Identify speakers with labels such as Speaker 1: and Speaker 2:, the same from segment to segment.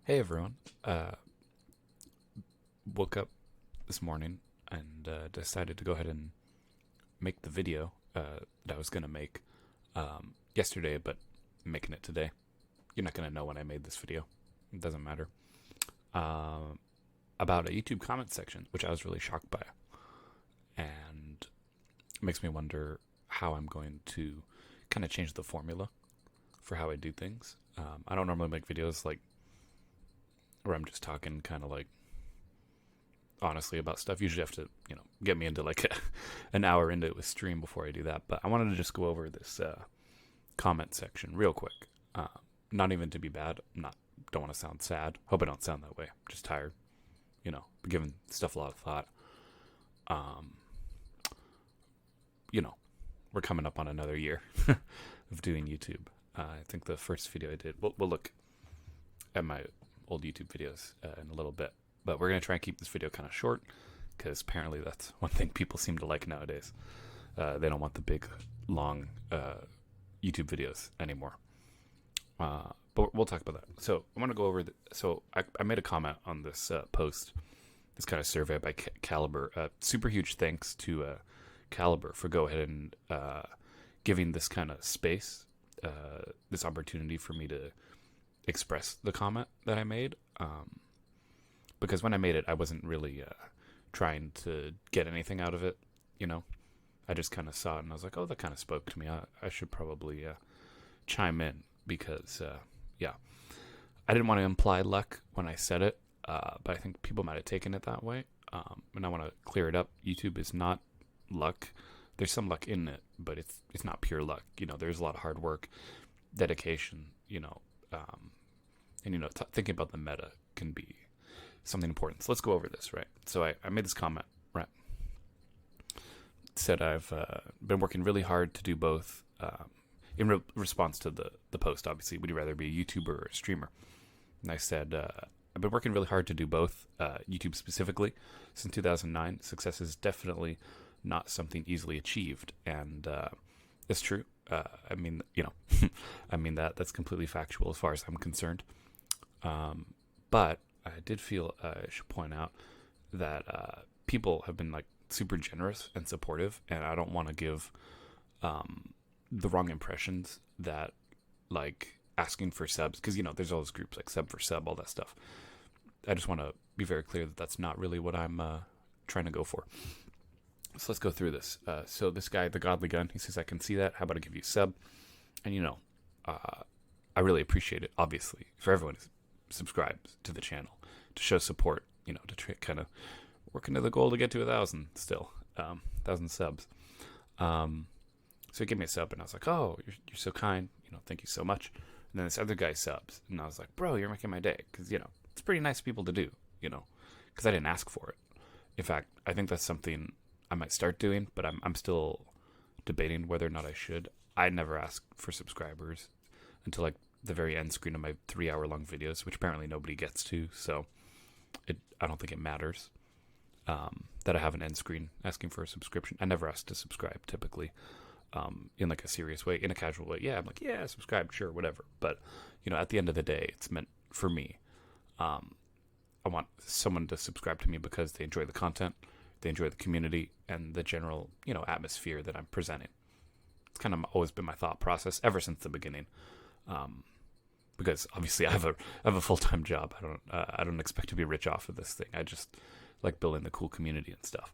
Speaker 1: Hey everyone. Woke up this morning and decided to go ahead and make the video that I was going to make yesterday, but I'm making it today. You're not going to know when I made this video. It doesn't matter. About a YouTube comment section, which I was really shocked by. And it makes me wonder how I'm going to kind of change the formula for how I do things. I don't normally make videos like where I'm just talking kind of like honestly about stuff. Usually have to, get me into like an hour into a stream before I do that. But I wanted to just go over this comment section real quick. Not even to be bad. Don't want to sound sad. Hope I don't sound that way. I'm just tired. Giving stuff a lot of thought. Um, we're coming up on another year of doing YouTube. I think the first video I did. We'll look at my old YouTube videos in a little bit. But we're going to try and keep this video kind of short because apparently that's one thing people seem to like nowadays. They don't want the big, long YouTube videos anymore. But we'll talk about that. So I want to go over I made a comment on this post, this kind of survey by Caliber. Super huge thanks to Caliber for go ahead and giving this kind of space, this opportunity for me to express the comment that I made. Because when I made it, I wasn't really trying to get anything out of it, I just kind of saw it and I was like, oh, that kind of spoke to me. I should probably chime in because, I didn't want to imply luck when I said it, but I think people might have taken it that way. And I want to clear it up. YouTube is not luck. There's some luck in it, but it's not pure luck. There's a lot of hard work, dedication, and thinking about the meta can be something important. So let's go over this, right? So I made this comment, right? It said I've been working really hard to do both. In response to the post, obviously, would you rather be a YouTuber or a streamer? And I said I've been working really hard to do both. YouTube specifically, since 2009, success is definitely not something easily achieved, and it's true. I mean, I mean that's completely factual as far as I'm concerned. But I did feel I should point out that people have been like super generous and supportive, and I don't want to give the wrong impressions that like asking for subs, because there's all those groups like sub for sub, all that stuff. I just want to be very clear that that's not really what I'm trying to go for. So let's go through this. So this guy, the Godly Gun, he says, I can see that. How about I give you a sub? And I really appreciate it, obviously, for everyone who subscribes to the channel to show support, to kind of work into the goal to get to 1,000 still, 1,000 subs. So he gave me a sub, and I was like, oh, you're so kind, thank you so much. And then this other guy subs, and I was like, bro, you're making my day, because it's pretty nice people to do, because I didn't ask for it. In fact, I think that's something I might start doing, but I'm still debating whether or not I should. I never ask for subscribers until like the very end screen of my 3-hour-long videos, which apparently nobody gets to, so I don't think it matters that I have an end screen asking for a subscription. I never ask to subscribe typically, in like a serious way, in a casual way. Yeah, I'm like, yeah, subscribe, sure, whatever. But at the end of the day, it's meant for me. I want someone to subscribe to me because they enjoy the content, they enjoy the community, and the general atmosphere that I'm presenting. It's kind of always been my thought process ever since the beginning. Because obviously I have a full-time job. I don't expect to be rich off of this thing. I just like building the cool community and stuff.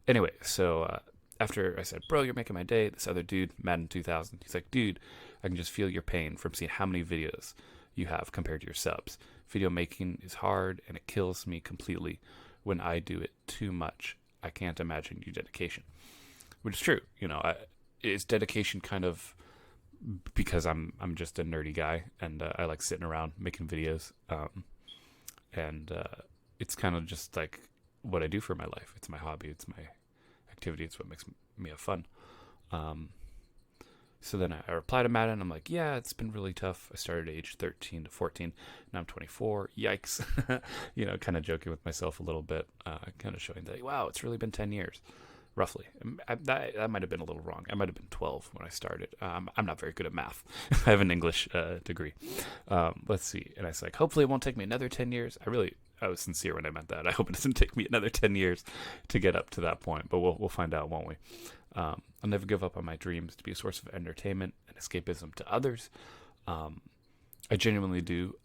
Speaker 1: Anyway, so after I said, bro, you're making my day, this other dude, Madden 2000, he's like, dude, I can just feel your pain from seeing how many videos you have compared to your subs. Video making is hard, and it kills me completely when I do it too much. I can't imagine your dedication. Which is true. Is dedication kind of because I'm just a nerdy guy, and I like sitting around making videos, and it's kind of just like what I do for my life. It's my hobby. It's my activity. It's what makes me have fun. So then I reply to Madden. I'm like, yeah, it's been really tough. I started at age 13 to 14. Now I'm 24. Yikes. Kind of joking with myself a little bit, kind of showing that, wow, it's really been 10 years. roughly. That might have been a little wrong. I might have been 12 when I started. I'm not very good at math. I have an English degree. Let's see. And I was like, hopefully it won't take me another 10 years. I was sincere when I meant that. I hope it doesn't take me another 10 years to get up to that point, but we'll find out, won't we? I'll never give up on my dreams to be a source of entertainment and escapism to others. I genuinely do.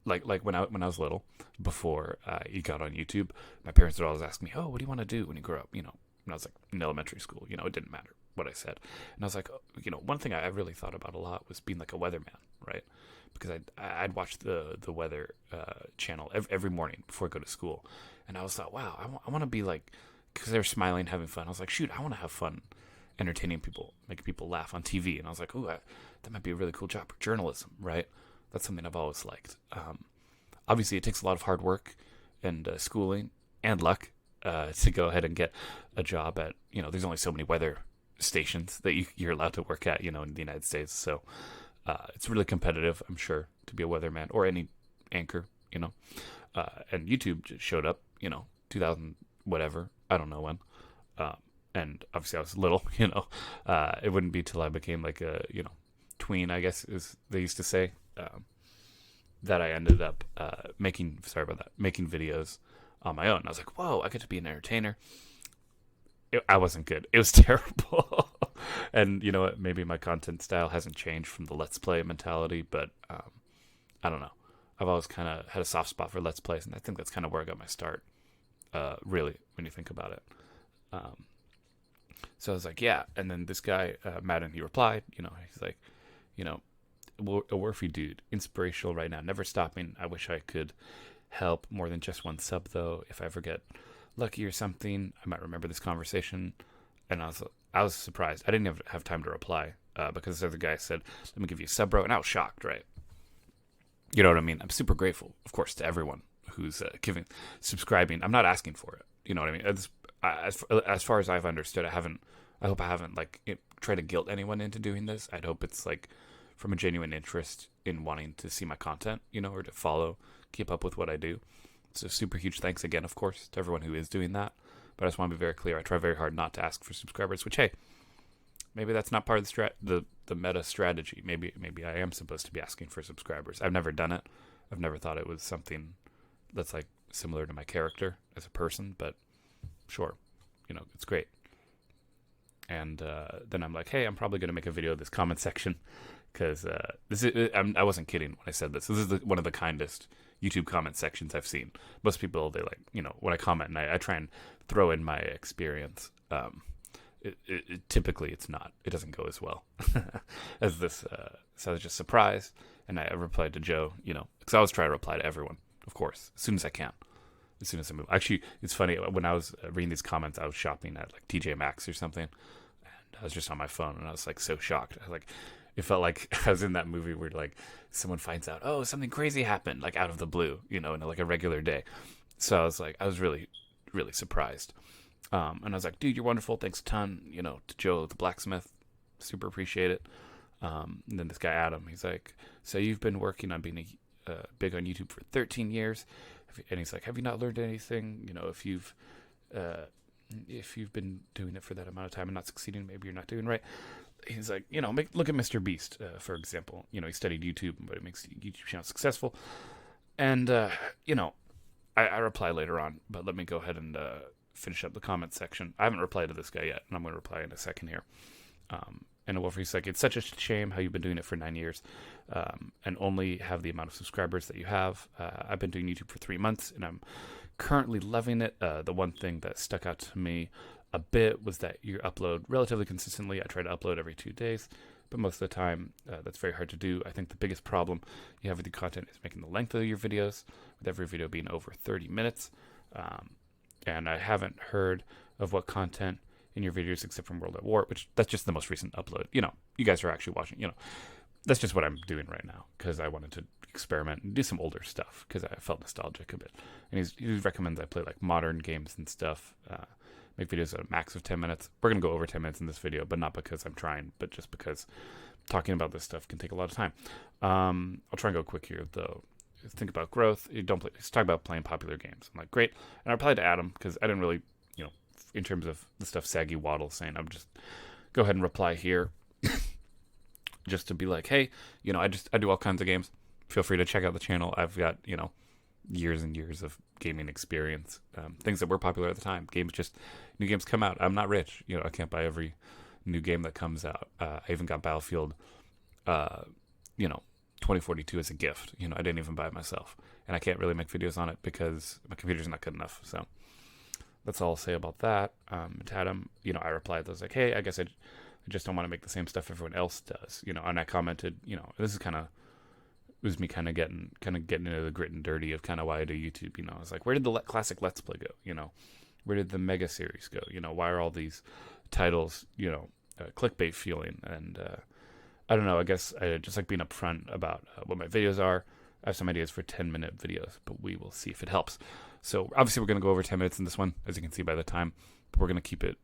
Speaker 1: Like when I was little, before you got on YouTube, my parents would always ask me, "Oh, what do you want to do when you grow up?" When I was like in elementary school, it didn't matter what I said, and I was like, one thing I really thought about a lot was being like a weatherman, right? Because I'd watch the weather channel every morning before I go to school, and I was thought, wow, I want to be like, because they were smiling, having fun. I was like, shoot, I want to have fun, entertaining people, making people laugh on TV, and I was like, ooh, that might be a really cool job for journalism, right? That's something I've always liked. Obviously, it takes a lot of hard work and schooling and luck to go ahead and get a job at, there's only so many weather stations that you're allowed to work at, in the United States. So it's really competitive, I'm sure, to be a weatherman or any anchor, and YouTube just showed up, 2000, whatever, I don't know when. And obviously I was little, it wouldn't be till I became like a, tween, I guess is they used to say, that I ended up making videos on my own. I was like, whoa, I get to be an entertainer. I wasn't good. It was terrible. And you know what? Maybe my content style hasn't changed from the Let's Play mentality, but I don't know. I've always kind of had a soft spot for Let's Plays, and I think that's kind of where I got my start, really, when you think about it. So I was like, yeah. And then this guy, Madden, he replied, he's like, Elwirfy dude, inspirational right now, never stopping. I wish I could help more than just one sub though. If I ever get lucky or something, I might remember this conversation. And I was surprised. I didn't have time to reply because this other guy said, "Let me give you a sub, bro," and I was shocked. Right? You know what I mean? I'm super grateful, of course, to everyone who's subscribing. I'm not asking for it. You know what I mean? As far as I've understood, I hope I haven't tried to guilt anyone into doing this. I'd hope it's like from a genuine interest in wanting to see my content, or to follow, keep up with what I do. So super huge thanks again, of course, to everyone who is doing that. But I just want to be very clear. I try very hard not to ask for subscribers, which, hey, maybe that's not part of the meta strategy. Maybe I am supposed to be asking for subscribers. I've never done it. I've never thought it was something that's like similar to my character as a person, but sure, it's great. And then I'm like, hey, I'm probably going to make a video of this comment section because I wasn't kidding when I said this. This is one of the kindest YouTube comment sections I've seen. Most people, they when I comment and I try and throw in my experience, typically it's not. It doesn't go as well as this. So I was just surprised, and I replied to Joe, because I always try to reply to everyone, of course, as soon as I can. As soon as I move. Actually, it's funny, when I was reading these comments, I was shopping at like TJ Maxx or something, and I was just on my phone, and I was like so shocked. I was like, it felt like I was in that movie where like someone finds out, oh, something crazy happened, like out of the blue, in like a regular day. So I was really, really surprised. And I was like, dude, you're wonderful. Thanks a ton, to Joe the blacksmith. Super appreciate it. And then this guy, Adam, he's like, so you've been working on being big on YouTube for 13 years. And he's like, have you not learned anything? If you've been doing it for that amount of time and not succeeding, maybe you're not doing right. He's like, look at Mr. Beast, for example. He studied YouTube, but it makes the YouTube channel successful. And, I reply later on, but let me go ahead and finish up the comment section. I haven't replied to this guy yet, and I'm going to reply in a second here. And Elwirfy's like, it's such a shame how you've been doing it for 9 years and only have the amount of subscribers that you have. I've been doing YouTube for 3 months, and I'm currently loving it. The one thing that stuck out to me a bit was that you upload relatively consistently. I try to upload every 2 days, but most of the time that's very hard to do. I think the biggest problem you have with your content is making the length of your videos, with every video being over 30 minutes. And I haven't heard of what content in your videos except from World at War, which that's just the most recent upload. You guys are actually watching, that's just what I'm doing right now because I wanted to experiment and do some older stuff because I felt nostalgic a bit. And he recommends I play like modern games and stuff, make videos at a max of 10 minutes. We're going to go over 10 minutes in this video, but not because I'm trying, but just because talking about this stuff can take a lot of time. I'll try and go quick here though. Think about growth. Just talk about playing popular games. I'm like, great. And I replied to Adam because I didn't really, in terms of the stuff Saggy Waddle's saying, I'm just go ahead and reply here just to be like, hey, I do all kinds of games. Feel free to check out the channel. I've got, years and years of gaming experience. Things that were popular at the time. New games come out. I'm not rich. I can't buy every new game that comes out. I even got Battlefield, 2042 as a gift. I didn't even buy it myself. And I can't really make videos on it because my computer's not good enough. So that's all I'll say about that. To Adam, I replied, I was like, hey, I guess I just don't want to make the same stuff everyone else does. And I commented, this is kind of, it was me kind of getting into the grit and dirty of kind of why I do YouTube. I was like, where did the classic Let's Play go? Where did the mega series go? Why are all these titles, clickbait feeling? And I don't know. I guess I just like being upfront about what my videos are. I have some ideas for 10-minute videos, but we will see if it helps. So obviously we're going to go over 10 minutes in this one, as you can see by the time, but we're going to keep it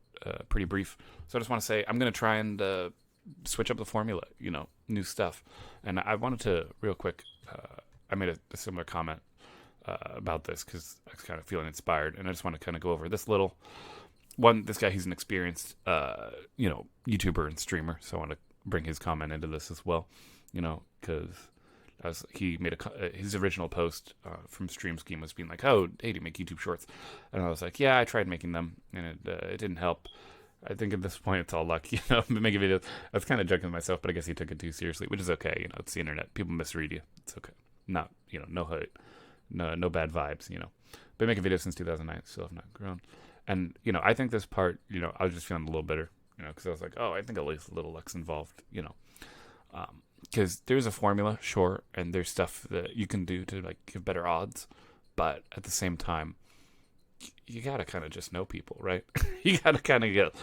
Speaker 1: pretty brief. So I just want to say I'm going to try and switch up the formula, new stuff. And I wanted to, real quick, I made a similar comment about this because I was kind of feeling inspired, and I just want to kind of go over this little one. This guy, he's an experienced, YouTuber and streamer, so I want to bring his comment into this as well, because he made his original post from Stream Scheme was being like, oh, hey, do you make YouTube shorts? And I was like, yeah, I tried making them, and it didn't help. I think at this point it's all luck, making videos. I was kind of joking with myself, but I guess he took it too seriously, which is okay. It's the internet. People misread you. It's okay. Not, no hate, no bad vibes, Been making videos since 2009, still have not grown. And, I think this part, I was just feeling a little bitter, because I was like, oh, I think at least a little luck's involved, because there's a formula, sure, and there's stuff that you can do to give better odds, but at the same time, you gotta kind of just know people, right? You gotta kind of get,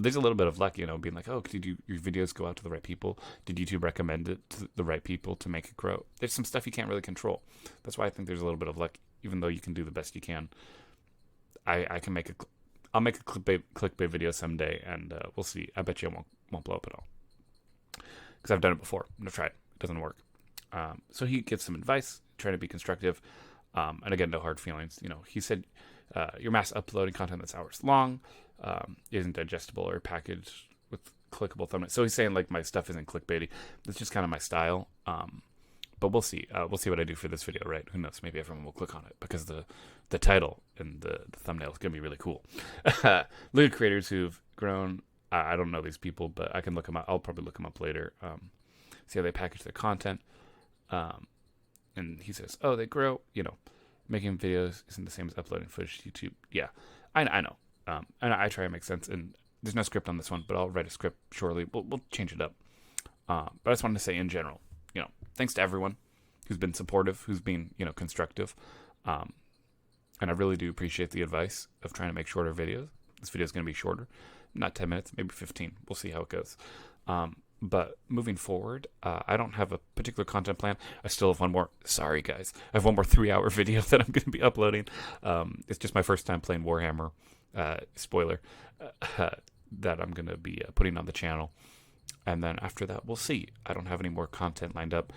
Speaker 1: there's a little bit of luck, being like, oh, did your videos go out to the right people? Did YouTube recommend it to the right people to make it grow? There's some stuff you can't really control. That's why I think there's a little bit of luck, even though you can do the best you can. I'll make a clickbait video someday, and we'll see. I bet you I won't blow up at all, because I've done it before. I've tried. It doesn't work. So he gives some advice, trying to be constructive, and again, no hard feelings. He said, your mass uploading content that's hours long isn't digestible or packaged with clickable thumbnails. So he's saying my stuff isn't clickbaity. That's just kind of my style. But we'll see. We'll see what I do for this video, right? Who knows? Maybe everyone will click on it because the title and the thumbnail is going to be really cool. Look at creators who've grown. I don't know these people, but I can look them up. I'll probably look them up later. See how they package their content. And he says, oh, they grow, making videos isn't the same as uploading footage to YouTube. Yeah, I know. And I try to make sense. And there's no script on this one, but I'll write a script shortly. We'll change it up. But I just wanted to say in general, thanks to everyone who's been supportive, who's been, constructive. And I really do appreciate the advice of trying to make shorter videos. This video is going to be shorter, not 10 minutes, maybe 15. We'll see how it goes. But moving forward, I don't have a particular content plan. I still have one more. Sorry, guys. I have one more 3-hour video that I'm going to be uploading. It's just my first time playing Warhammer. Spoiler. That I'm going to be putting on the channel. And then after that, we'll see. I don't have any more content lined up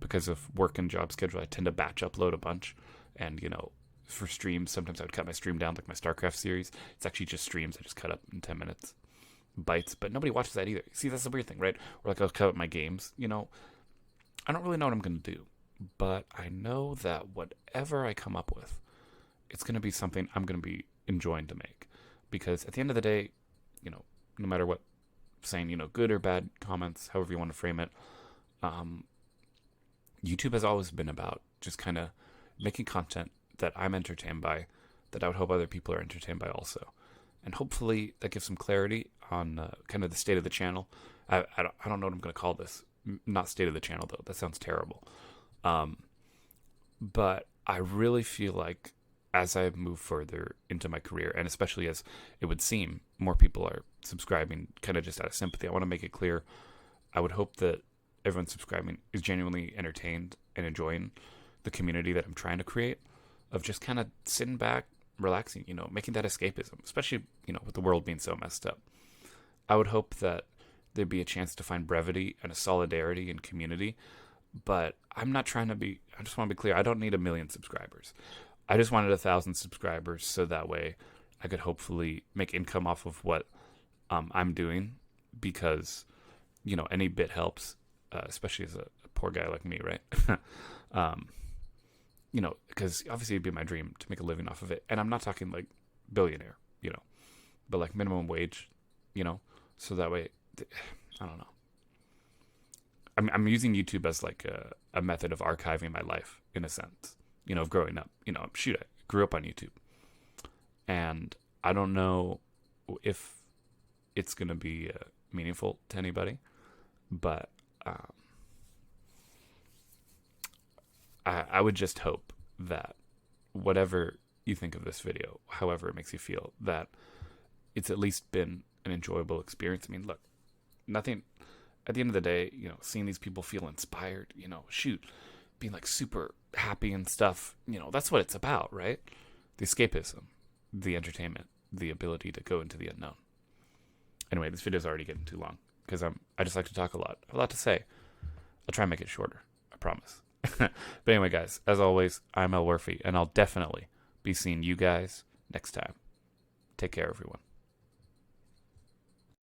Speaker 1: because of work and job schedule. I tend to batch upload a bunch. And, for streams, sometimes I would cut my stream down, like my StarCraft series. It's actually just streams I just cut up in 10 minutes. Bites, but nobody watches that either. See, that's the weird thing, right? Or I'll cut up my games. I don't really know what I'm going to do. But I know that whatever I come up with, it's going to be something I'm going to be enjoying to make. Because at the end of the day, no matter what, saying, good or bad comments, however you want to frame it, YouTube has always been about just kind of making content that I'm entertained by, that I would hope other people are entertained by also. And hopefully that gives some clarity on kind of the state of the channel. I don't know what I'm going to call this. Not state of the channel, though. That sounds terrible. But I really feel like as I move further into my career, and especially as it would seem more people are subscribing kind of just out of sympathy, I want to make it clear. I would hope that everyone subscribing is genuinely entertained and enjoying the community that I'm trying to create, of just kind of sitting back, relaxing, making that escapism, especially, with the world being so messed up. I would hope that there'd be a chance to find brevity and a solidarity and community, but I'm not trying to be, I just want to be clear, I don't need 1 million subscribers. I just wanted 1,000 subscribers so that way I could hopefully make income off of what I'm doing, because any bit helps, especially as a poor guy like me, right? Because obviously it'd be my dream to make a living off of it, and I'm not talking like billionaire, but like minimum wage, so that way, I don't know. I'm using YouTube as like a method of archiving my life, in a sense, of growing up. Shoot, I grew up on YouTube, and I don't know if it's gonna be meaningful to anybody, but I would just hope that whatever you think of this video, however it makes you feel, that it's at least been an enjoyable experience. I mean, look, nothing. At the end of the day, seeing these people feel inspired, shoot, being like super happy and stuff, that's what it's about, right? The escapism, the entertainment, the ability to go into the unknown. Anyway, this video's already getting too long because I just like to talk a lot. I have a lot to say. I'll try and make it shorter. I promise. But anyway, guys, as always, I'm Elwirfy, and I'll definitely be seeing you guys next time. Take care, everyone.